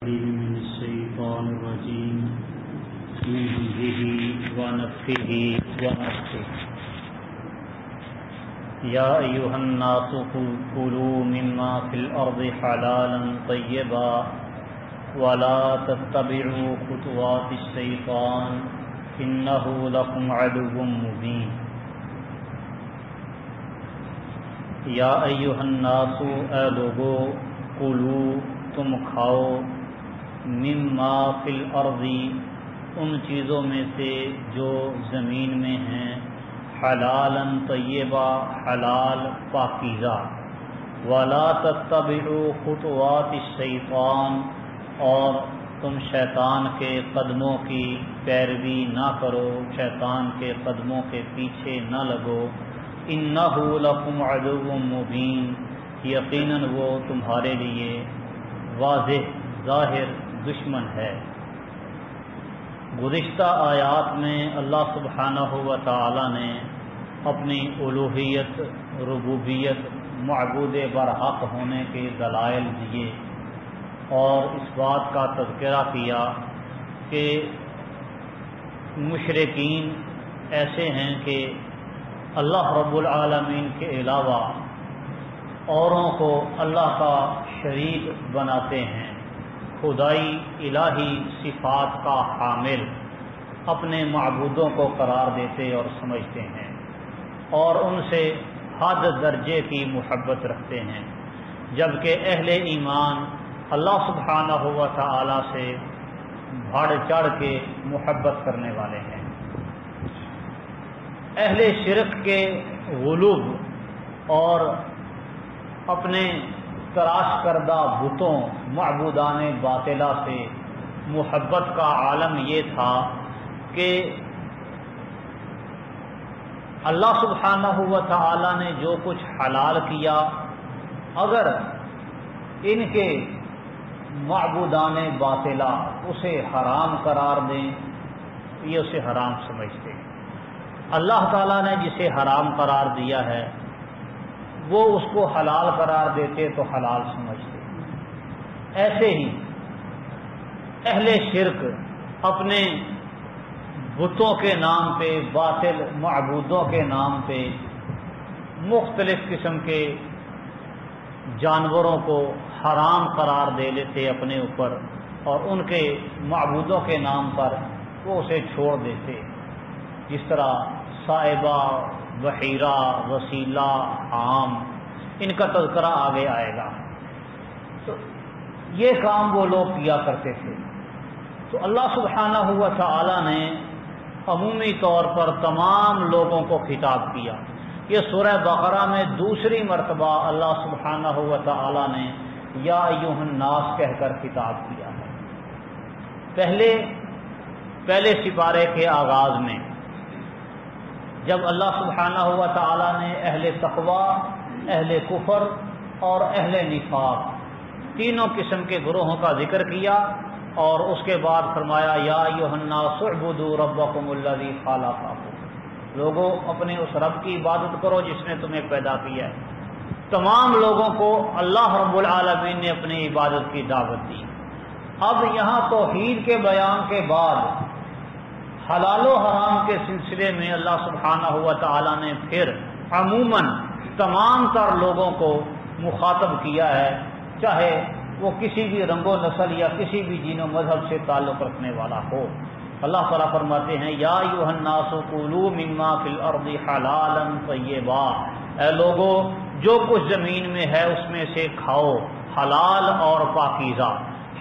من الشيطان الرجيم من همزه ونفخه ونفخه يا أيها الناس كلوا مما في الأرض حلالا طيبا ولا تتبعوا خطوات الشيطان إنه لكم عدو مبين یا ایھا الناس اے لوگو کلو تم کھاؤ مما فی الارض ان چیزوں میں سے جو زمین میں ہیں حلالا طیبا حلال پاکیزہ ولا تتبعوا خطوات الشیطان اور تم شیطان کے قدموں کی پیروی نہ کرو، شیطان کے قدموں کے پیچھے نہ لگو۔ انہ لکم عدو مبین یقیناً وہ تمہارے لیے واضح ظاہر دشمن ہے۔ گزشتہ آیات میں اللہ سبحانہ و تعالی نے اپنی الوہیت، ربوبیت، معبود برحق ہونے کے دلائل دیے اور اس بات کا تذکرہ کیا کہ مشرکین ایسے ہیں کہ اللہ رب العالمین کے علاوہ اوروں کو اللہ کا شریک بناتے ہیں، خدائی الہی صفات کا حامل اپنے معبودوں کو قرار دیتے اور سمجھتے ہیں اور ان سے حد درجے کی محبت رکھتے ہیں، جبکہ اہل ایمان اللہ سبحانہ و تعالی سے بڑھ چڑھ کے محبت کرنے والے ہیں۔ اہل شرک کے غلوب اور اپنے تراش کردہ بتوں معبودان باطلہ سے محبت کا عالم یہ تھا کہ اللہ سبحانہ و تعالی نے جو کچھ حلال کیا اگر ان کے معبودان باطلہ اسے حرام قرار دیں یہ اسے حرام سمجھتے ہیں۔ اللہ تعالیٰ نے جسے حرام قرار دیا ہے وہ اس کو حلال قرار دیتے تو حلال سمجھتے۔ ایسے ہی اہل شرک اپنے بتوں کے نام پہ، باطل معبودوں کے نام پہ مختلف قسم کے جانوروں کو حرام قرار دے لیتے اپنے اوپر اور ان کے معبودوں کے نام پر وہ اسے چھوڑ دیتے، جس طرح صائبہ، بحیرہ، وسیلہ، عام، ان کا تذکرہ آگے آئے گا۔ تو یہ کام وہ لوگ کیا کرتے تھے۔ تو اللہ سبحانہ و تعالی نے عمومی طور پر تمام لوگوں کو خطاب کیا۔ یہ سورہ بقرہ میں دوسری مرتبہ اللہ سبحانہ و تعالی نے یا ایھا الناس کہہ کر خطاب کیا ہے۔ پہلے سپارے کے آغاز میں جب اللہ سبحانہ و تعالی نے اہل تقوی، اہل کفر اور اہل نفاق تینوں قسم کے گروہوں کا ذکر کیا اور اس کے بعد فرمایا یا ایھا الناس اعبدوا ربکم الذی خلقکم، لوگوں اپنے اس رب کی عبادت کرو جس نے تمہیں پیدا کیا ہے۔ تمام لوگوں کو اللہ رب العالمین نے اپنی عبادت کی دعوت دی۔ اب یہاں توحید کے بیان کے بعد حلال و حرام کے سلسلے میں اللہ سبحانہ و تعالی نے پھر عموماً تمام تر لوگوں کو مخاطب کیا ہے، چاہے وہ کسی بھی رنگ و نسل یا کسی بھی دین و مذہب سے تعلق رکھنے والا ہو۔ اللہ تعالیٰ فرماتے ہیں یا ایھا الناس کلوا مما فی الارض حلالا طیبا، اے لوگو جو کچھ زمین میں ہے اس میں سے کھاؤ حلال اور پاکیزہ،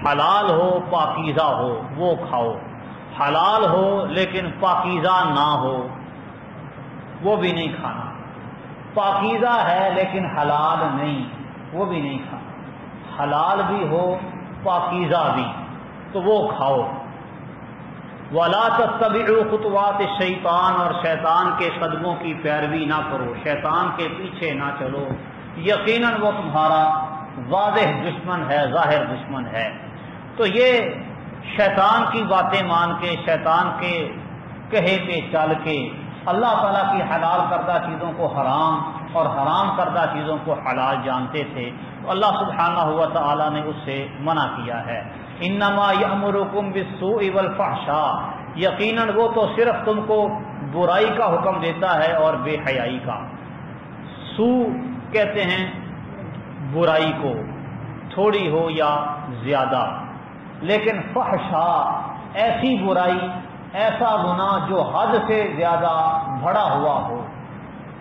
حلال ہو پاکیزہ ہو وہ کھاؤ، حلال ہو لیکن پاکیزہ نہ ہو وہ بھی نہیں کھانا، پاکیزہ ہے لیکن حلال نہیں وہ بھی نہیں کھانا، حلال بھی ہو پاکیزہ بھی تو وہ کھاؤ۔ وَلَا تَتَّبِعُوا خُطُوَاتِ الشَّيْطَانِ، اور شیطان کے قدموں کی پیروی نہ کرو، شیطان کے پیچھے نہ چلو، یقیناً وہ تمہارا واضح دشمن ہے، ظاہر دشمن ہے۔ تو یہ شیطان کی باتیں مان کے، شیطان کے کہے پہ چل کے اللہ تعالیٰ کی حلال کردہ چیزوں کو حرام اور حرام کردہ چیزوں کو حلال جانتے تھے، تو اللہ سبحانہ و تعالیٰ نے اس سے منع کیا ہے۔ انما یأمرکم بالسوء والفحشاء، یقیناً وہ تو صرف تم کو برائی کا حکم دیتا ہے اور بے حیائی کا۔ سوء کہتے ہیں برائی کو، تھوڑی ہو یا زیادہ، لیکن فحشاء ایسی برائی، ایسا گناہ جو حد سے زیادہ بڑا ہوا ہو،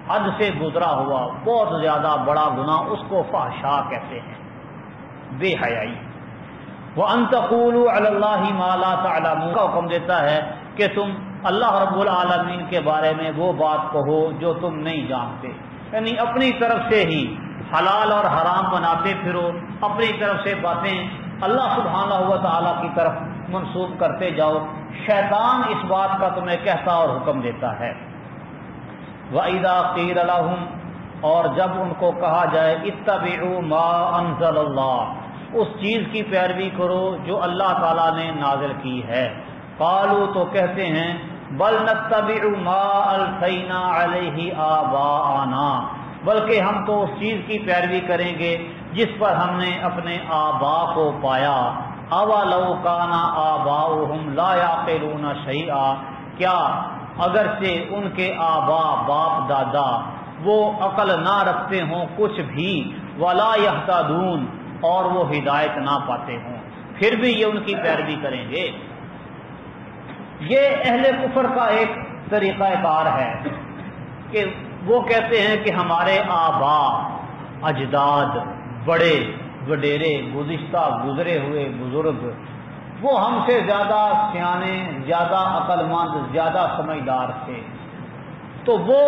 حد سے گزرا ہوا بہت زیادہ بڑا گناہ، اس کو فحشاء کہتے ہیں، بے حیائی۔ وَأَن تَقُولُوا عَلَى اللَّهِ مَا لَا تَعْلَمُونَ کا حکم دیتا ہے کہ تم اللہ رب العالمین کے بارے میں وہ بات کہو جو تم نہیں جانتے، یعنی اپنی طرف سے ہی حلال اور حرام بناتے پھرو، اپنی طرف سے باتیں اللہ سبحانہ و تعالیٰ کی طرف منسوب کرتے جاؤ، شیطان اس بات کا تمہیں کہتا اور حکم دیتا ہے۔ وَإِذَا قِيلَ لَهُمْ، اور جب ان کو کہا جائے اتبعوا ما انزل اللہ، اس چیز کی پیروی کرو جو اللہ تعالیٰ نے نازل کی ہے، قالوا تو کہتے ہیں بل نتبع ما الفینا علیہ آباءنا، بلکہ ہم تو اس چیز کی پیروی کریں گے جس پر ہم نے اپنے آباء کو پایا۔ اولو کان آباؤہم لا یعقلون شیئا، کیا اگرچہ ان کے آباء باپ دادا وہ عقل نہ رکھتے ہوں کچھ بھی، ولا یہتدون، اور وہ ہدایت نہ پاتے ہوں، پھر بھی یہ ان کی پیروی کریں گے۔ یہ اہل کفر کا ایک طریقہ کار ہے کہ وہ کہتے ہیں کہ ہمارے آباء اجداد، بڑے وڈیرے، گزرے ہوئے بزرگ، وہ ہم سے زیادہ سیانے، زیادہ عقل مند، زیادہ سمجھدار تھے، تو وہ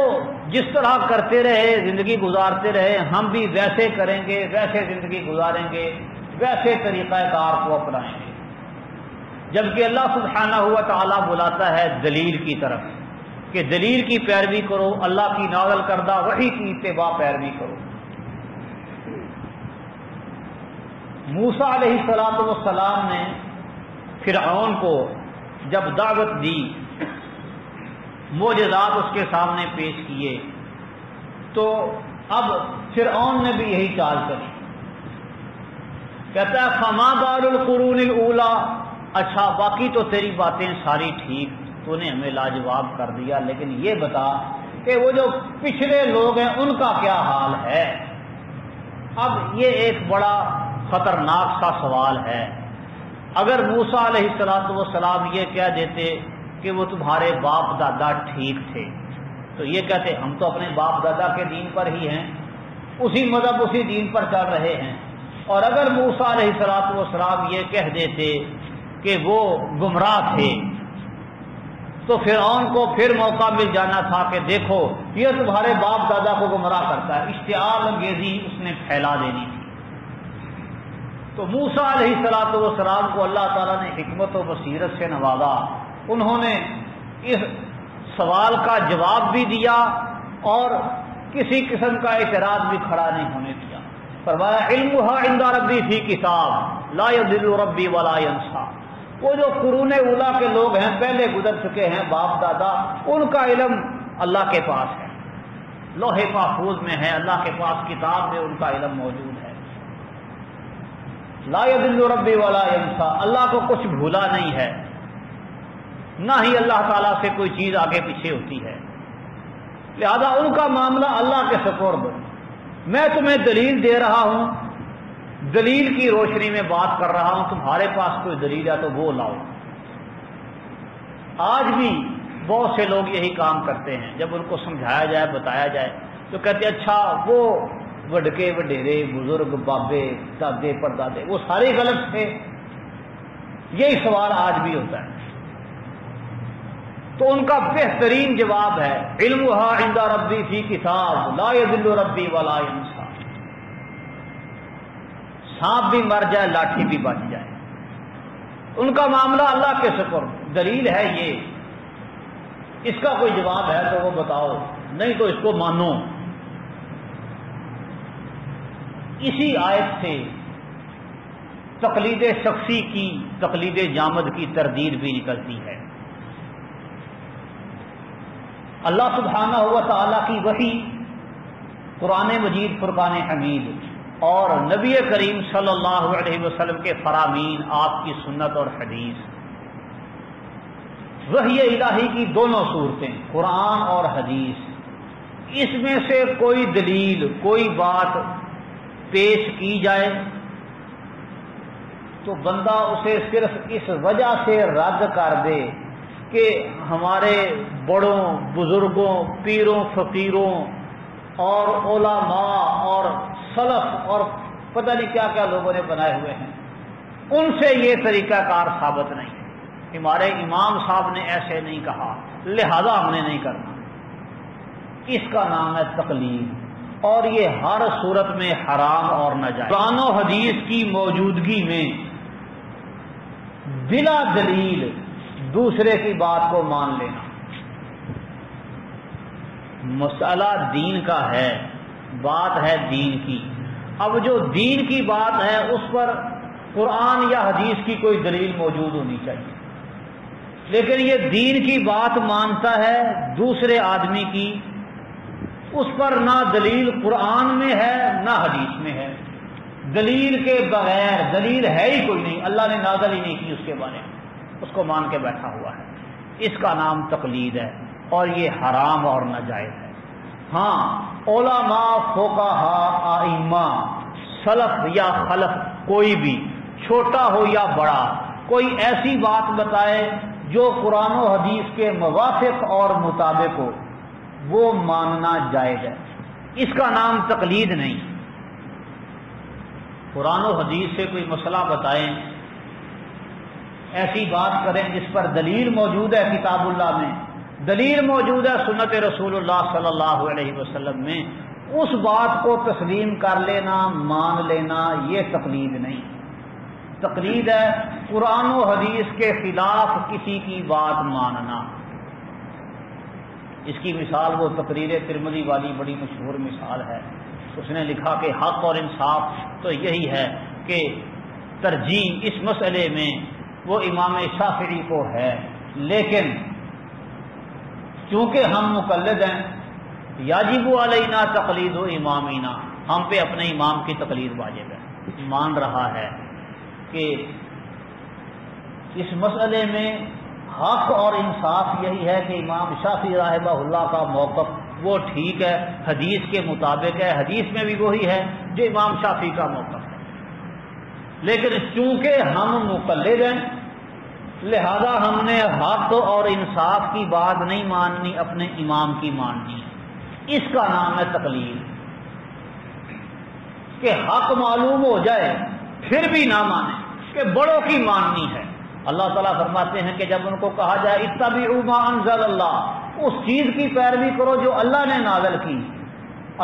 جس طرح کرتے رہے، زندگی گزارتے رہے، ہم بھی ویسے کریں گے، ویسے زندگی گزاریں گے، ویسے طریقہ کار کو اپنائیں گے۔ جبکہ اللہ سبحانہ ہوا تعالیٰ بلاتا ہے دلیل کی طرف کہ دلیل کی پیروی کرو، اللہ کی نازل کردہ وحی کی اتباع پیروی کرو۔ موسیٰ علیہ السلام نے فرعون کو جب دعوت دی، معجزات اس کے سامنے پیش کیے، تو اب فرعون نے بھی یہی چال کری، کہتا ہے فما بال القرون الاولی، اچھا باقی تو تیری باتیں ساری ٹھیک، تو نے ہمیں لاجواب کر دیا، لیکن یہ بتا کہ وہ جو پچھلے لوگ ہیں ان کا کیا حال ہے۔ اب یہ ایک بڑا خطرناک سا سوال ہے۔ اگر موسیٰ علیہ السلام یہ کہہ دیتے کہ وہ تمہارے باپ دادا ٹھیک تھے، تو یہ کہتے ہم تو اپنے باپ دادا کے دین پر ہی ہیں، اسی مذہب اسی دین پر چل رہے ہیں۔ اور اگر موسیٰ علیہ السلام یہ کہہ دیتے کہ وہ گمراہ تھے، تو فرعون کو پھر موقع مل جانا تھا کہ دیکھو یہ تمہارے باپ دادا کو گمراہ کرتا ہے، اشتعال انگیزی اس نے پھیلا دینی تھی۔ تو موسیٰ علیہ السلام کو اللہ تعالیٰ نے حکمت و بصیرت سے نوازا، انہوں نے اس سوال کا جواب بھی دیا اور کسی قسم کا اعتراض بھی کھڑا نہیں ہونے دیا۔ فرمایا علمها عند ربی فی کتاب لا یضل ربی ولا ینسیٰ، وہ جو قرون اولیٰ کے لوگ ہیں، پہلے گزر چکے ہیں باپ دادا، ان کا علم اللہ کے پاس ہے، لوح محفوظ میں ہے، اللہ کے پاس کتاب میں ان کا علم موجود ہے۔ لا یضل ربی ولا ینسیٰ، اللہ کو کچھ بھولا نہیں ہے، نہ ہی اللہ تعالیٰ سے کوئی چیز آگے پیچھے ہوتی ہے، لہذا ان کا معاملہ اللہ کے سپرد۔ میں تمہیں دلیل دے رہا ہوں، دلیل کی روشنی میں بات کر رہا ہوں، تمہارے پاس کوئی دلیل ہے تو وہ لاؤ۔ آج بھی بہت سے لوگ یہی کام کرتے ہیں، جب ان کو سمجھایا جائے، بتایا جائے، تو کہتے ہیں اچھا وہ وڈکے وڈیرے بزرگ، بابے دادے پردادے وہ سارے غلط تھے۔ یہی سوال آج بھی ہوتا ہے، تو ان کا بہترین جواب ہے علمها عند ربی فی کتاب لا یضل ربی ولا ینسیٰ۔ سانپ بھی مر جائے، لاٹھی بھی بچ جائے، ان کا معاملہ اللہ کے سپرد۔ دلیل ہے یہ، اس کا کوئی جواب ہے تو وہ بتاؤ، نہیں تو اس کو مانو۔ اسی آیت سے تقلید شخصی کی، تقلید جامد کی تردید بھی نکلتی ہے۔ اللہ سبحانہ و تعالیٰ کی وحی قرآن مجید فرقان حمید اور نبی کریم صلی اللہ علیہ وسلم کے فرامین، آپ کی سنت اور حدیث، وحی الہی کی دونوں صورتیں قرآن اور حدیث، اس میں سے کوئی دلیل، کوئی بات پیش کی جائے تو بندہ اسے صرف اس وجہ سے رد کر دے کہ ہمارے بڑوں، بزرگوں، پیروں، فقیروں اور علماء اور سلف اور پتہ نہیں کیا کیا لوگوں نے بنائے ہوئے ہیں، ان سے یہ طریقہ کار ثابت نہیں ہے، ہمارے امام صاحب نے ایسے نہیں کہا لہذا ہم نے نہیں کرنا، اس کا نام ہے تقلید، اور یہ ہر صورت میں حرام اور ناجائز۔ قرآن و حدیث کی موجودگی میں بلا دلیل دوسرے کی بات کو مان لینا، مسئلہ دین کا ہے، بات ہے دین کی، اب جو دین کی بات ہے اس پر قرآن یا حدیث کی کوئی دلیل موجود ہونی چاہیے، لیکن یہ دین کی بات مانتا ہے دوسرے آدمی کی، اس پر نہ دلیل قرآن میں ہے نہ حدیث میں ہے، دلیل کے بغیر، دلیل ہے ہی کوئی نہیں، اللہ نے نازل ہی نہیں کی اس کے بارے میں، اس کو مان کے بیٹھا ہوا ہے، اس کا نام تقلید ہے اور یہ حرام اور ناجائز ہے۔ ہاں علماء، فقہاء، ائمہ، سلف یا خلف، کوئی بھی چھوٹا ہو یا بڑا، کوئی ایسی بات بتائے جو قرآن و حدیث کے موافق اور مطابق ہو، وہ ماننا جائز ہے، اس کا نام تقلید نہیں۔ قرآن و حدیث سے کوئی مسئلہ بتائیں، ایسی بات کریں جس پر دلیل موجود ہے کتاب اللہ میں، دلیل موجود ہے سنت رسول اللہ صلی اللہ علیہ وسلم میں، اس بات کو تسلیم کر لینا، مان لینا، یہ تقلید نہیں۔ تقلید ہے قرآن و حدیث کے خلاف کسی کی بات ماننا۔ اس کی مثال وہ تقریر ترمذی والی بڑی مشہور مثال ہے، اس نے لکھا کہ حق اور انصاف تو یہی ہے کہ ترجیح اس مسئلے میں وہ امام شافعی کو ہے، لیکن چونکہ ہم مقلد ہیں، یاجب علینا تقلید و امامینا، ہم پہ اپنے امام کی تقلید واجب ہے۔ مان رہا ہے کہ اس مسئلے میں حق اور انصاف یہی ہے کہ امام شافعی رحمہ اللہ کا موقف وہ ٹھیک ہے، حدیث کے مطابق ہے، حدیث میں بھی وہی ہے جو امام شافعی کا موقف ہے، لیکن چونکہ ہم مقلد ہیں لہذا ہم نے حق اور انصاف کی بات نہیں ماننی، اپنے امام کی ماننی، اس کا نام ہے تقلید۔ کہ حق معلوم ہو جائے پھر بھی نہ مانے، کہ بڑوں کی ماننی ہے۔ اللہ تعالیٰ فرماتے ہیں کہ جب ان کو کہا جائے اتبعوا ما انزل اللہ، اس چیز کی پیروی کرو جو اللہ نے نازل کی،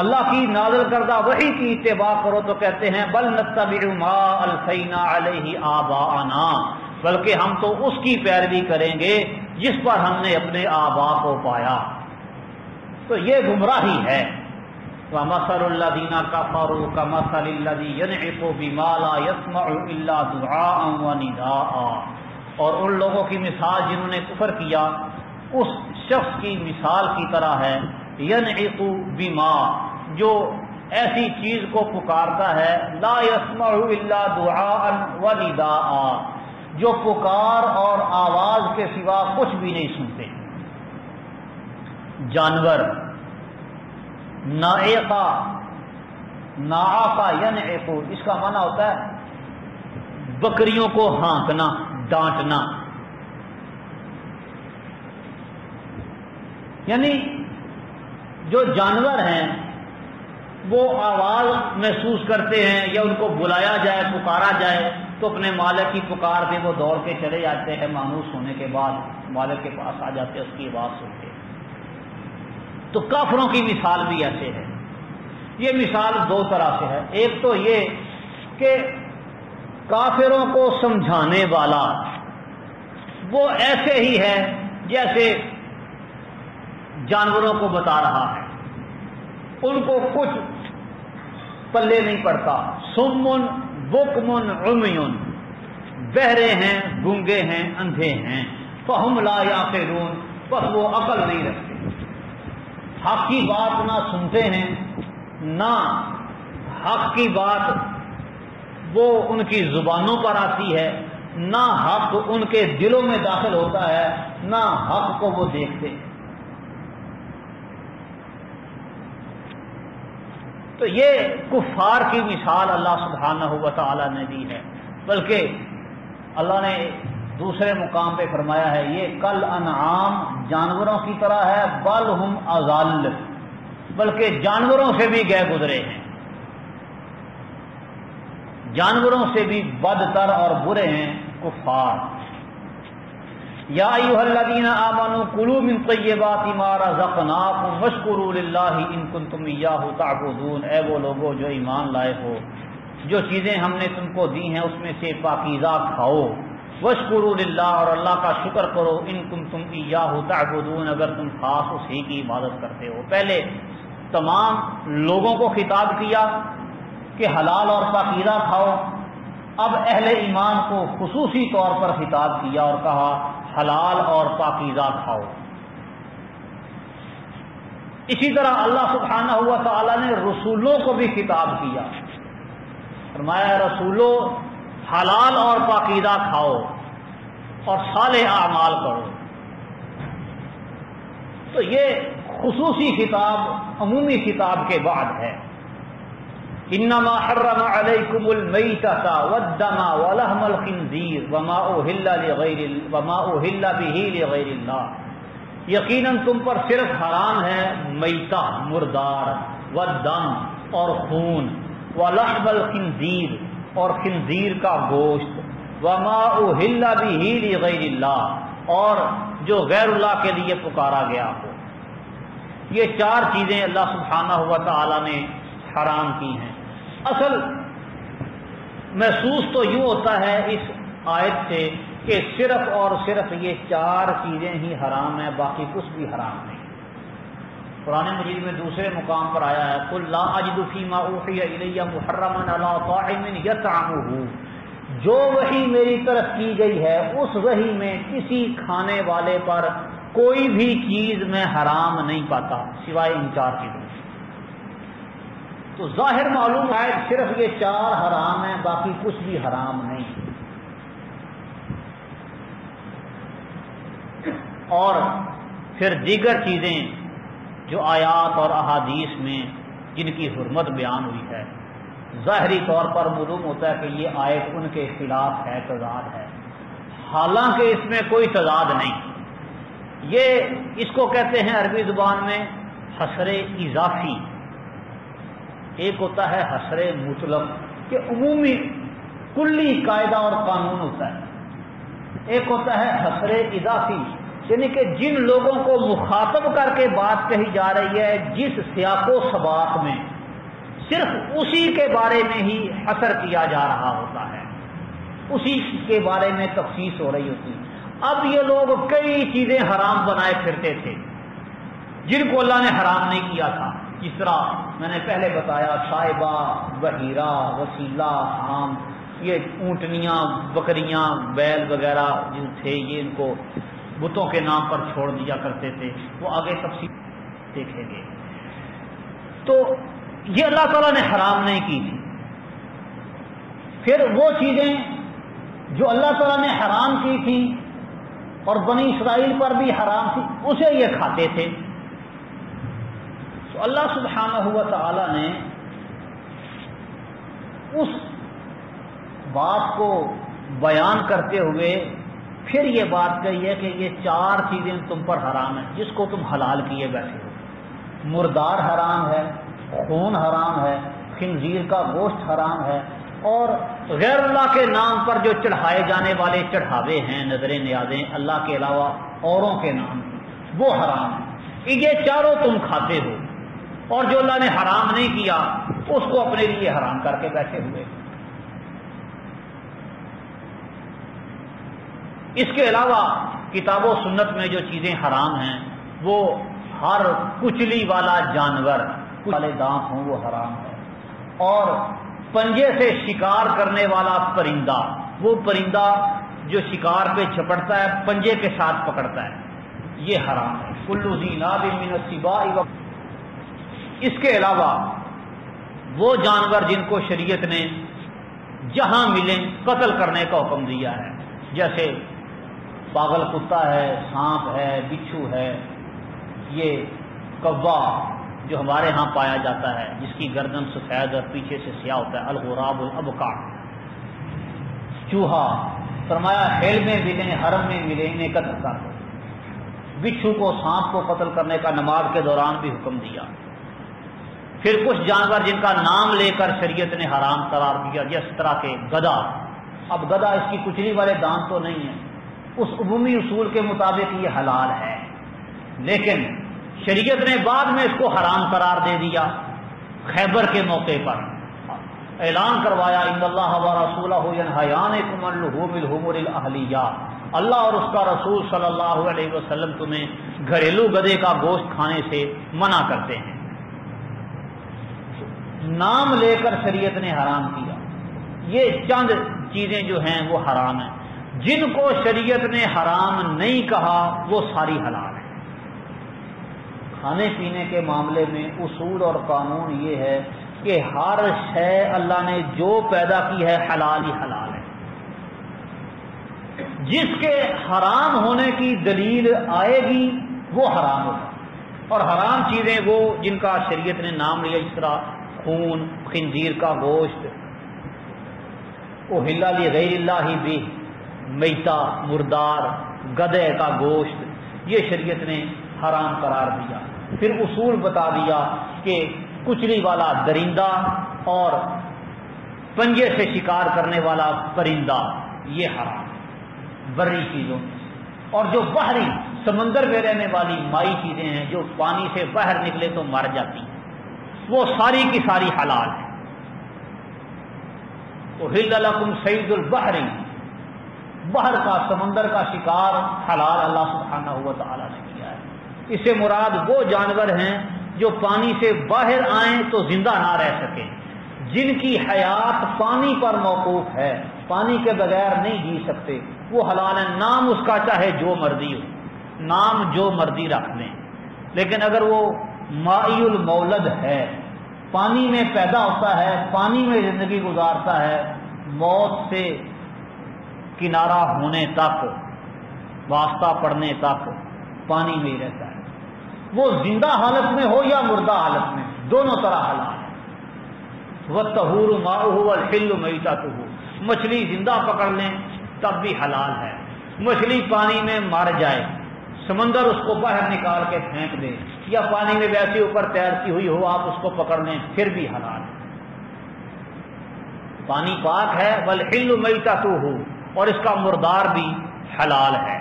اللہ کی نازل کردہ وحی کی اتباع کرو، تو کہتے ہیں بل نتبع ما الفینا علیہ آباءنا، بلکہ ہم تو اس کی پیروی کریں گے جس پر ہم نے اپنے آباء کو پایا۔ تو یہ گمراہی ہے۔ وَمَثَلُ الَّذِينَ كَفَرُوا كَمَثَلِ الَّذِي يَنْعِقُ بِمَا لَا يَسْمَعُ إِلَّا دُعَاءً وَنِدَاءً، اور ان لوگوں کی مثال جنہوں نے کفر کیا اس شخص کی مثال کی طرح ہے، يَنْعِقُ بِمَا، جو ایسی چیز کو پکارتا ہے، لا يَسْمَعُ إِلَّا دُعَاءً وَنِدَاءً، جو پکار اور آواز کے سوا کچھ بھی نہیں سنتے۔ جانور نائقہ، ناعقہ ینعق، اس کا معنی ہوتا ہے بکریوں کو ہانکنا، ڈانٹنا، یعنی جو جانور ہیں وہ آواز محسوس کرتے ہیں یا ان کو بلایا جائے، پکارا جائے تو اپنے مالک کی پکار پہ وہ دوڑ کے چلے جاتے ہیں، مانوس ہونے کے بعد مالک کے پاس آ جاتے ہیں اس کی آواز سن کے۔ تو کافروں کی مثال بھی ایسے ہے۔ یہ مثال دو طرح سے ہے، ایک تو یہ کہ کافروں کو سمجھانے والا وہ ایسے ہی ہے جیسے جانوروں کو بتا رہا ہے، ان کو کچھ پلے نہیں پڑتا، سمن بکمن عمیون، بہرے ہیں، گونگے ہیں، اندھے ہیں، فہم لا یعقلون، بس وہ عقل نہیں رکھتے، حق کی بات نہ سنتے ہیں نہ حق کی بات وہ ان کی زبانوں پر آتی ہے، نہ حق ان کے دلوں میں داخل ہوتا ہے، نہ حق کو وہ دیکھتے۔ تو یہ کفار کی مثال اللہ سبحانہ و تعالی نے دی ہے، بلکہ اللہ نے دوسرے مقام پہ فرمایا ہے یہ کل انعام جانوروں کی طرح ہے، بل ہم اضل، بلکہ جانوروں سے بھی گئے گزرے ہیں، جانوروں سے بھی بدتر اور برے ہیں کفار۔ یا ایھا الذین آمنوا کلوا من طیبات ما رزقناکم واشکروا للہ ان کنتم ایاہ تعبدون، اے وہ لوگوں جو ایمان لائے ہو، جو چیزیں ہم نے تم کو دی ہیں اس میں سے پاکیزہ کھاؤ، واشکروا للہ، اور اللہ کا شکر کرو، ان کنتم ایاہ تعبدون، اگر تم خاص اسی کی عبادت کرتے ہو۔ پہلے تمام لوگوں کو خطاب کیا کہ حلال اور پاکیزہ کھاؤ، اب اہل ایمان کو خصوصی طور پر خطاب کیا اور کہا حلال اور پاکیزہ کھاؤ۔ اسی طرح اللہ سبحانہ و تعالی نے رسولوں کو بھی خطاب کیا، فرمایا رسولو حلال اور پاکیزہ کھاؤ اور صالح اعمال کرو۔ تو یہ خصوصی خطاب عمومی خطاب کے بعد ہے۔ انما حرم علیکم المیتۃ والدم ولحم الخنزیر وما اہل به لغیر اللہ، یقیناً تم پر صرف حرام ہے میتہ مردار، والدم اور خون، ولحم الخنزیر اور خنزیر کا گوشت، وما اہل به لغیر اللہ اور جو غیر اللہ کے لیے پکارا گیا ہو۔ یہ چار چیزیں اللہ سبحانہ و تعالی نے حرام کی ہیں۔ اصل محسوس تو یوں ہوتا ہے اس آیت سے کہ صرف اور صرف یہ چار چیزیں ہی حرام ہیں، باقی کچھ بھی حرام نہیں۔ قرآن مجید میں دوسرے مقام پر آیا ہے قل لا اجد فیما اوحی الی محرما علی طاعم یطعمہ، جو وحی میری طرف کی گئی ہے اس وحی میں کسی کھانے والے پر کوئی بھی چیز میں حرام نہیں پاتا سوائے ان چار چیزوں۔ تو ظاہر معلوم ہے صرف یہ چار حرام ہیں، باقی کچھ بھی حرام نہیں۔ اور پھر دیگر چیزیں جو آیات اور احادیث میں جن کی حرمت بیان ہوئی ہے، ظاہری طور پر معلوم ہوتا ہے کہ یہ آیت ان کے خلاف ہے، تضاد ہے، حالانکہ اس میں کوئی تضاد نہیں۔ یہ اس کو کہتے ہیں عربی زبان میں حصر اضافی، ایک ہوتا ہے حصر مطلق کہ عمومی کلی قاعدہ اور قانون ہوتا ہے، ایک ہوتا ہے حصر اضافی یعنی کہ جن لوگوں کو مخاطب کر کے بات کہی جا رہی ہے جس سیاق و سباق میں صرف اسی کے بارے میں ہی حصر کیا جا رہا ہوتا ہے، اسی کے بارے میں تخصیص ہو رہی ہوتی۔ اب یہ لوگ کئی چیزیں حرام بنائے پھرتے تھے جن کو اللہ نے حرام نہیں کیا تھا، جس طرح میں نے پہلے بتایا صائبہ، بحیرہ، وسیلہ، عام، یہ اونٹنیاں، بکریاں، بیل وغیرہ جو تھے یہ ان کو بتوں کے نام پر چھوڑ دیا کرتے تھے، وہ آگے تفصیل دیکھیں گے۔ تو یہ اللہ تعالیٰ نے حرام نہیں کی تھی۔ پھر وہ چیزیں جو اللہ تعالیٰ نے حرام کی تھیں اور بنی اسرائیل پر بھی حرام تھی اسے یہ کھاتے تھے، تو اللہ سبحانہ و تعالیٰ نے اس بات کو بیان کرتے ہوئے پھر یہ بات کہی ہے کہ یہ چار چیزیں تم پر حرام ہیں جس کو تم حلال کیے بیٹھے ہو۔ مردار حرام ہے، خون حرام ہے، خنزیر کا گوشت حرام ہے، اور غیر اللہ کے نام پر جو چڑھائے جانے والے چڑھاوے ہیں، نظریں نیازیں اللہ کے علاوہ اوروں کے نام وہ حرام ہیں۔ یہ چاروں تم کھاتے ہو، اور جو اللہ نے حرام نہیں کیا اس کو اپنے لیے حرام کر کے بیٹھے ہوئے۔ اس کے علاوہ کتاب و سنت میں جو چیزیں حرام ہیں وہ ہر کچلی والا جانور والے دانت ہوں وہ حرام ہے، اور پنجے سے شکار کرنے والا پرندہ، وہ پرندہ جو شکار پہ چھپڑتا ہے پنجے کے ساتھ پکڑتا ہے، یہ حرام ہے۔ کل ذی ناب من السباع، اس کے علاوہ وہ جانور جن کو شریعت نے جہاں ملیں قتل کرنے کا حکم دیا ہے، جیسے پاگل کتا ہے، سانپ ہے، بچھو ہے، یہ کوا جو ہمارے ہاں پایا جاتا ہے جس کی گردن سفید اور پیچھے سے سیاہ ہوتا ہے، الغراب الابقع، چوہا، فرمایا حل میں ملیں حرم میں ملیں انہیں قتل کر دو۔ بچھو کو سانپ کو قتل کرنے کا نماز کے دوران بھی حکم دیا۔ پھر کچھ جانور جن کا نام لے کر شریعت نے حرام قرار دیا، جس طرح کے گدھا۔ اب گدھا اس کی کچلی والے دانت تو نہیں ہیں، اس عمومی اصول کے مطابق یہ حلال ہے، لیکن شریعت نے بعد میں اس کو حرام قرار دے دیا۔ خیبر کے موقع پر اعلان کروایا ان اللہ ورسولہ ینہیانکم عن لحوم الحمر الاہلیہ، اللہ اور اس کا رسول صلی اللہ علیہ وسلم تمہیں گھریلو گدھے کا گوشت کھانے سے منع کرتے ہیں۔ نام لے کر شریعت نے حرام کیا۔ یہ چند چیزیں جو ہیں وہ حرام ہیں، جن کو شریعت نے حرام نہیں کہا وہ ساری حلال ہیں۔ کھانے پینے کے معاملے میں اصول اور قانون یہ ہے کہ ہر شے اللہ نے جو پیدا کی ہے حلال ہی حلال ہے، جس کے حرام ہونے کی دلیل آئے گی وہ حرام ہوگا، اور حرام چیزیں وہ جن کا شریعت نے نام لیا، اس طرح خون، خنزیر کا گوشت، اہل لغیر اللہ بھی، میتا، مردار، گدھے کا گوشت، یہ شریعت نے حرام قرار دیا۔ پھر اصول بتا دیا کہ کچلی والا درندہ اور پنجے سے شکار کرنے والا پرندہ یہ حرام ہے بری چیزوں میں، اور جو بحری سمندر میں رہنے والی مائی چیزیں ہیں جو پانی سے باہر نکلے تو مر جاتی ہیں، وہ ساری کی ساری حلال ہیں۔ احل لکم صید البحر، بحر کا سمندر کا شکار حلال اللہ سبحانہ و تعالیٰ نے کیا ہے۔ اس سے مراد وہ جانور ہیں جو پانی سے باہر آئیں تو زندہ نہ رہ سکیں، جن کی حیات پانی پر موقوف ہے، پانی کے بغیر نہیں جی سکتے، وہ حلال ہیں۔ نام اس کا چاہے جو مرضی ہو، نام جو مرضی رکھ لیں، لیکن اگر وہ مائی المولد ہے، پانی میں پیدا ہوتا ہے، پانی میں زندگی گزارتا ہے، موت سے کنارہ ہونے تک، واسطہ پڑنے تک پانی میں ہی رہتا ہے، وہ زندہ حالت میں ہو یا مردہ حالت میں، دونوں طرح حلال ہے۔ وَالطَّهُورُ مَاؤُهُ وَالْحِلُّ مَيْتَتُهُ، مچھلی زندہ پکڑ لیں تب بھی حلال ہے، مچھلی پانی میں مر جائے، سمندر اس کو باہر نکال کے پھینک دے، یا پانی میں ویسے اوپر تیرتی ہوئی ہو آپ اس کو پکڑ لیں پھر بھی حلال ہے۔ پانی پاک ہے، وَالْحِلُّ مَيْتَتُهُ، اور اس کا مردار بھی حلال ہے۔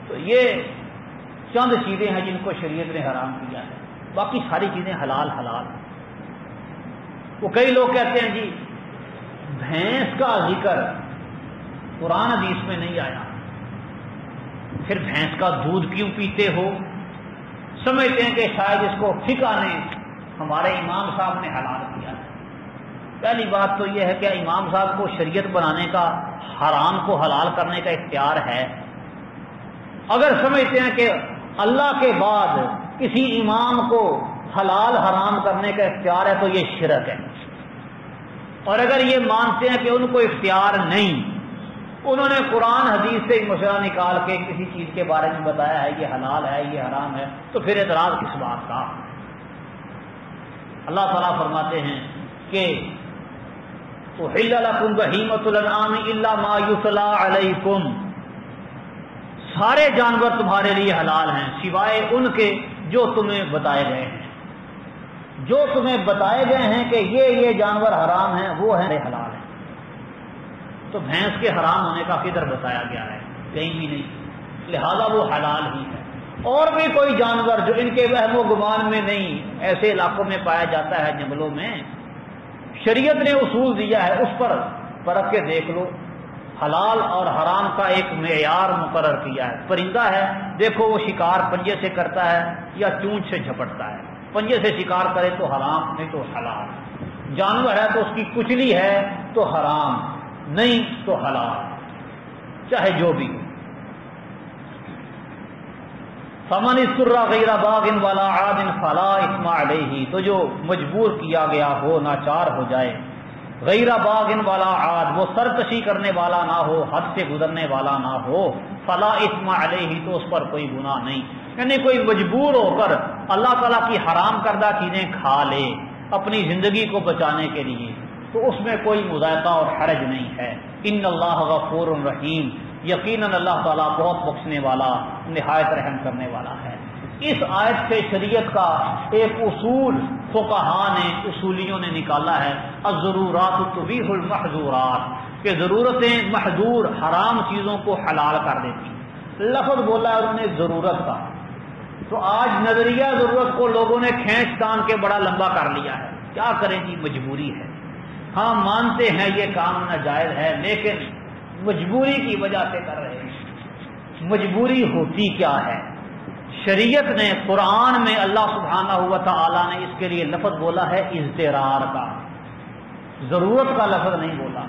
تو یہ چند چیزیں ہیں جن کو شریعت نے حرام کیا ہے، باقی ساری چیزیں حلال حلال ہیں۔ وہ کئی لوگ کہتے ہیں جی بھینس کا ذکر قرآن حدیث میں نہیں آیا، پھر بھینس کا دودھ کیوں پیتے ہو؟ سمجھتے ہیں کہ شاید اس کو فقہ نے، ہمارے امام صاحب نے حلال کیا ہے۔ پہلی بات تو یہ ہے کہ امام صاحب کو شریعت بنانے کا، حرام کو حلال کرنے کا اختیار ہے؟ اگر سمجھتے ہیں کہ اللہ کے بعد کسی امام کو حلال حرام کرنے کا اختیار ہے تو یہ شرک ہے، اور اگر یہ مانتے ہیں کہ ان کو اختیار نہیں، انہوں نے قرآن حدیث سے مسئلہ نکال کے کسی چیز کے بارے میں بتایا ہے یہ حلال ہے یہ حرام ہے، تو پھر اعتراض کس بات کا؟ اللہ تعالیٰ فرماتے ہیں کہ احل لکم بہیمۃ الانعام الا ما یتلی علیکم، سارے جانور تمہارے لیے حلال ہیں سوائے ان کے جو تمہیں بتائے گئے ہیں، جو تمہیں بتائے گئے ہیں کہ یہ جانور حرام ہیں وہ ہیں حلال ہیں۔ تو بھینس کے حرام ہونے کا کدھر بتایا گیا ہے؟ کہیں بھی نہیں، لہذا وہ حلال ہی ہے۔ اور بھی کوئی جانور جو ان کے وہم و گمان میں نہیں، ایسے علاقوں میں پایا جاتا ہے جنگلوں میں، شریعت نے اصول دیا ہے، اس پر پرکھ کے دیکھ لو، حلال اور حرام کا ایک معیار مقرر کیا ہے۔ پرندہ ہے، دیکھو وہ شکار پنجے سے کرتا ہے یا چونچ سے جھپٹتا ہے، پنجے سے شکار کرے تو حرام، نہیں تو حلال۔ جانور ہے تو اس کی کچلی ہے تو حرام، نہیں تو حلال، چاہے جو بھی ہو۔ فمن اضطر غیر باغ ولا عاد فلا اثم علیہ، تو جو مجبور کیا گیا ہو، ناچار ہو جائے، غیر باغ ولا عاد، وہ سرکشی کرنے والا نہ ہو، حد سے گزرنے والا نہ ہو، فلا اثم علیہ، تو اس پر کوئی گناہ نہیں۔ یعنی کوئی مجبور ہو کر اللہ تعالیٰ کی حرام کردہ چیزیں کھا لے اپنی زندگی کو بچانے کے لیے، تو اس میں کوئی مذائقہ اور حرج نہیں ہے۔ ان اللہ غفور رحیم، یقیناً اللہ تعالیٰ بہت بخشنے والا، نہایت رحم کرنے والا ہے۔ اس آیت سے شریعت کا ایک اصول فقہاء نے، اصولیوں نے نکالا ہے، الضرورات تبیح المحظورات، کہ ضرورتیں محظور حرام چیزوں کو حلال کر دیتی۔ لفظ بولا ہے انہوں نے ضرورت کا، تو آج نظریہ ضرورت کو لوگوں نے کھینچ تان کے بڑا لمبا کر لیا ہے۔ کیا کریں جی، مجبوری ہے، ہاں مانتے ہیں یہ کام ناجائز ہے، لیکن مجبوری کی وجہ سے کر رہے ہیں۔ مجبوری ہوتی کیا ہے؟ شریعت نے، قرآن میں اللہ سبحانہ و تعالی نے اس کے لیے لفظ بولا ہے اضطرار کا، ضرورت کا لفظ نہیں بولا۔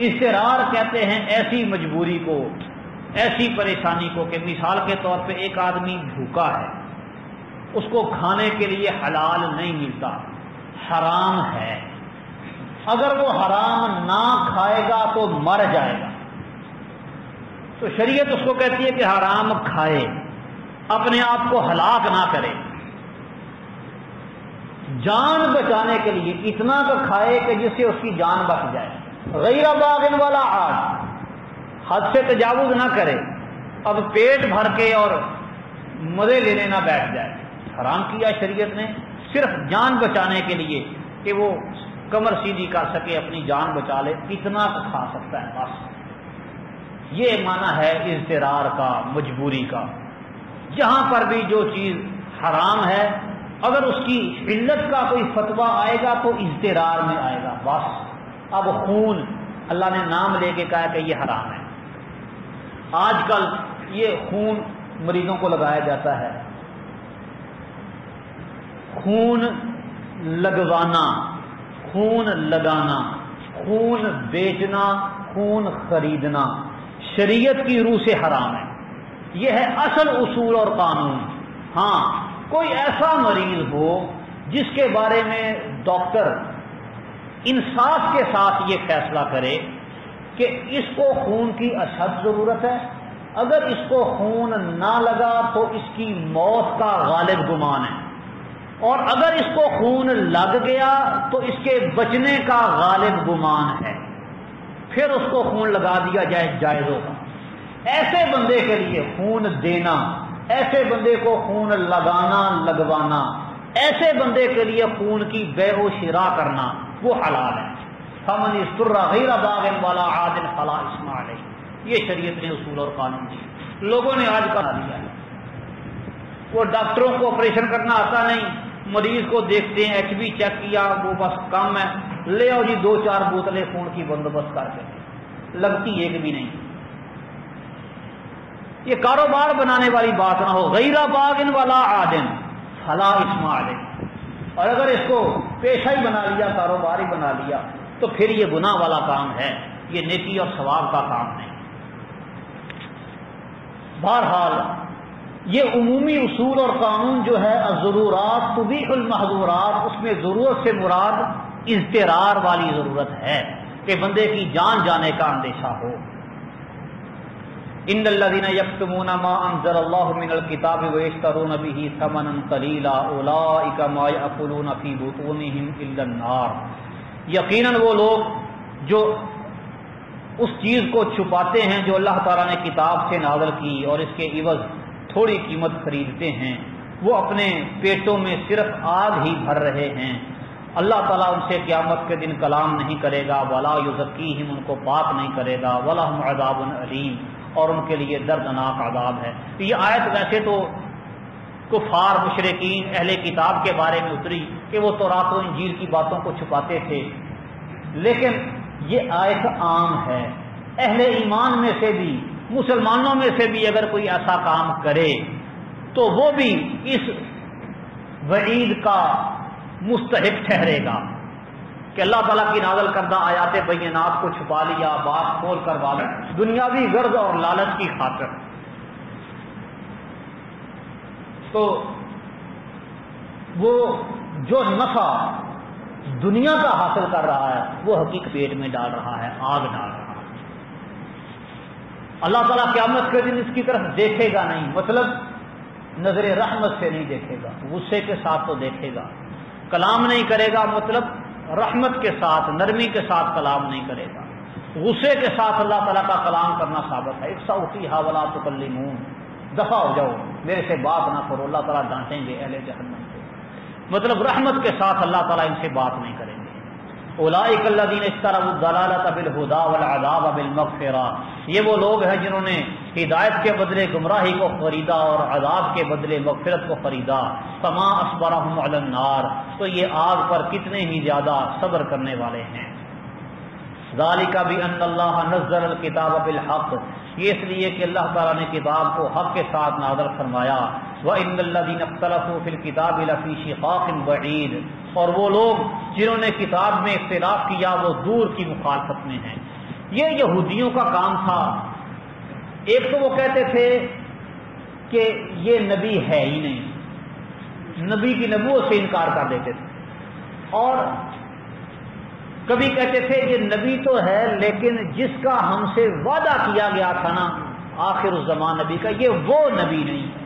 اضطرار کہتے ہیں ایسی مجبوری کو، ایسی پریشانی کو کہ مثال کے طور پہ ایک آدمی بھوکا ہے، اس کو کھانے کے لیے حلال نہیں ملتا، حرام ہے، اگر وہ حرام نہ کھائے گا تو مر جائے گا، تو شریعت اس کو کہتی ہے کہ حرام کھائے، اپنے آپ کو ہلاک نہ کرے، جان بچانے کے لیے اتنا تو کھائے کہ جس سے اس کی جان بچ جائے، غیر باغ ولا عاد، حد سے تجاوز نہ کرے، اب پیٹ بھر کے اور مزے لینے نہ بیٹھ جائے۔ حرام کیا شریعت نے صرف جان بچانے کے لیے کہ وہ کمر سیدھی کر سکے، اپنی جان بچا لے، اتنا تو کھا سکتا ہے بس۔ یہ معنی ہے اضطرار کا، مجبوری کا۔ جہاں پر بھی جو چیز حرام ہے، اگر اس کی علت کا کوئی فتویٰ آئے گا تو اضطرار میں آئے گا بس۔ اب خون، اللہ نے نام لے کے کہا کہ یہ حرام ہے۔ آج کل یہ خون مریضوں کو لگایا جاتا ہے، خون لگوانا، خون لگانا، خون بیچنا، خون خریدنا شریعت کی روح سے حرام ہے۔ یہ ہے اصل اصول اور قانون۔ ہاں کوئی ایسا مریض ہو جس کے بارے میں ڈاکٹر انصاف کے ساتھ یہ فیصلہ کرے کہ اس کو خون کی اشد ضرورت ہے، اگر اس کو خون نہ لگا تو اس کی موت کا غالب گمان ہے، اور اگر اس کو خون لگ گیا تو اس کے بچنے کا غالب گمان ہے، پھر اس کو خون لگا دیا جائے، جائز ہوگا۔ ایسے بندے کے لیے خون دینا، ایسے بندے کو خون لگانا، لگوانا، ایسے بندے کے لیے خون کی بیع و شراء کرنا وہ حلال ہے۔ فمن اضطر غیر باغ ولا عاد فلا اثم علیہ، یہ شریعت نے اصول اور قانون دی۔ لوگوں نے آج بنا دیا ہے، وہ ڈاکٹروں کو آپریشن کرنا آتا نہیں، مریض کو دیکھتے ہیں، ایچ بی چیک کیا، وہ بس کم ہے، لے آؤ جی 2-4 بوتلیں خون کی بندوبست کر کے، لگتی ایک بھی نہیں۔ یہ کاروبار بنانے والی بات نہ ہو، غیر باغ ولا عاد فلا اثم علیہ، اور اگر اس کو پیشہ ہی بنا لیا، کاروبار ہی بنا لیا، تو پھر یہ گناہ والا کام ہے، یہ نیکی اور ثواب کا کام نہیں۔ بہرحال یہ عمومی اصول اور قانون جو ہے الضرورات تبیح المحظورات، اس میں ضرورت سے مراد اضطرار والی ضرورت ہے کہ بندے کی جان جانے کا اندیشہ ہو۔ ان الذين يكتمون ما انزل الله من الكتاب ويشترون به ثمنا قليلا اولئك ما ياكلون في بطونهم الا النار، یقیناً وہ لوگ جو اس چیز کو چھپاتے ہیں جو اللہ تعالیٰ نے کتاب سے نازل کی اور اس کے عوض تھوڑی قیمت خریدتے ہیں، وہ اپنے پیٹوں میں صرف آگ ہی بھر رہے ہیں۔ اللہ تعالیٰ ان سے قیامت کے دن کلام نہیں کرے گا، ولا یزکیہم، ان کو پاک نہیں کرے گا، ولہم عذاب علیم، اور ان کے لیے دردناک عذاب ہے۔ یہ آیت ویسے تو کفار، مشرکین، اہل کتاب کے بارے میں اتری کہ وہ تورات و انجیل کی باتوں کو چھپاتے تھے، لیکن یہ آیت عام ہے، اہل ایمان میں سے بھی، مسلمانوں میں سے بھی اگر کوئی ایسا کام کرے تو وہ بھی اس وعید کا مستحق ٹھہرے گا کہ اللہ تعالیٰ کی نازل کردہ آیات بینات کو چھپا لیا، بات کھول کر والا دنیاوی غرض اور لالچ کی خاطر۔ تو وہ جو نفع دنیا کا حاصل کر رہا ہے وہ حقیقت پیٹ میں ڈال رہا ہے، آگ ڈال رہا ہے۔ اللہ تعالیٰ قیامت کے دن اس کی طرف دیکھے گا نہیں، مطلب نظر رحمت سے نہیں دیکھے گا، غصے کے ساتھ تو دیکھے گا، کلام نہیں کرے گا، مطلب رحمت کے ساتھ نرمی کے ساتھ کلام نہیں کرے گا، غصے کے ساتھ اللہ تعالیٰ کا کلام کرنا ثابت ہے۔ اکسوفیھا ولا تکلمون، دفع ہو جاؤ، میرے سے بات نہ کرو، اللہ تعالیٰ ڈانٹیں گے اہل جہنم کو، مطلب رحمت کے ساتھ اللہ تعالیٰ ان سے بات نہیں کریں گے۔ اولئک الذین اشتروا الضلالۃ بالہدی والعذاب بالمغفرہ، یہ وہ لوگ ہیں جنہوں نے ہدایت کے بدلے گمراہی کو خریدا اور عذاب کے بدلے مغفرت کو خریدا۔ فما اصبرهم علی النار، تو یہ آگ پر کتنے ہی زیادہ صبر کرنے والے ہیں۔ ذالک بان اللہ نزل الکتاب بالحق، یہ اس لیے کہ اللہ تعالیٰ نے کتاب کو حق کے ساتھ نازل فرمایا۔ وَإِنَّ الَّذِينَ اخْتَلَفُوا فِي الْكِتَابِ لَفِي شِقَاقٍ بَعِيدٍ، اور وہ لوگ جنہوں نے کتاب میں اختلاف کیا وہ دور کی مخالفت میں ہیں۔ یہ یہودیوں کا کام تھا، ایک تو وہ کہتے تھے کہ یہ نبی ہے ہی نہیں، نبی کی نبوت سے انکار کر دیتے تھے، اور کبھی کہتے تھے یہ نبی تو ہے لیکن جس کا ہم سے وعدہ کیا گیا تھا نا آخر الزمان نبی کا، یہ وہ نبی نہیں ہے۔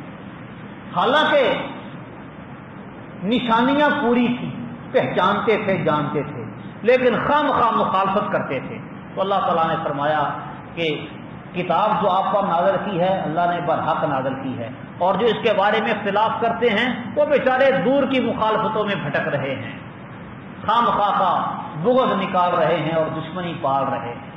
حالانکہ نشانیاں پوری تھی، پہچانتے تھے، جانتے تھے، لیکن خام خام مخالفت کرتے تھے۔ تو اللہ تعالیٰ نے فرمایا کہ کتاب جو آپ پر نازل کی ہے اللہ نے برحق نازل کی ہے، اور جو اس کے بارے میں اختلاف کرتے ہیں وہ بیچارے دور کی مخالفتوں میں بھٹک رہے ہیں، خام خواہ کا بغض نکال رہے ہیں اور دشمنی پال رہے ہیں۔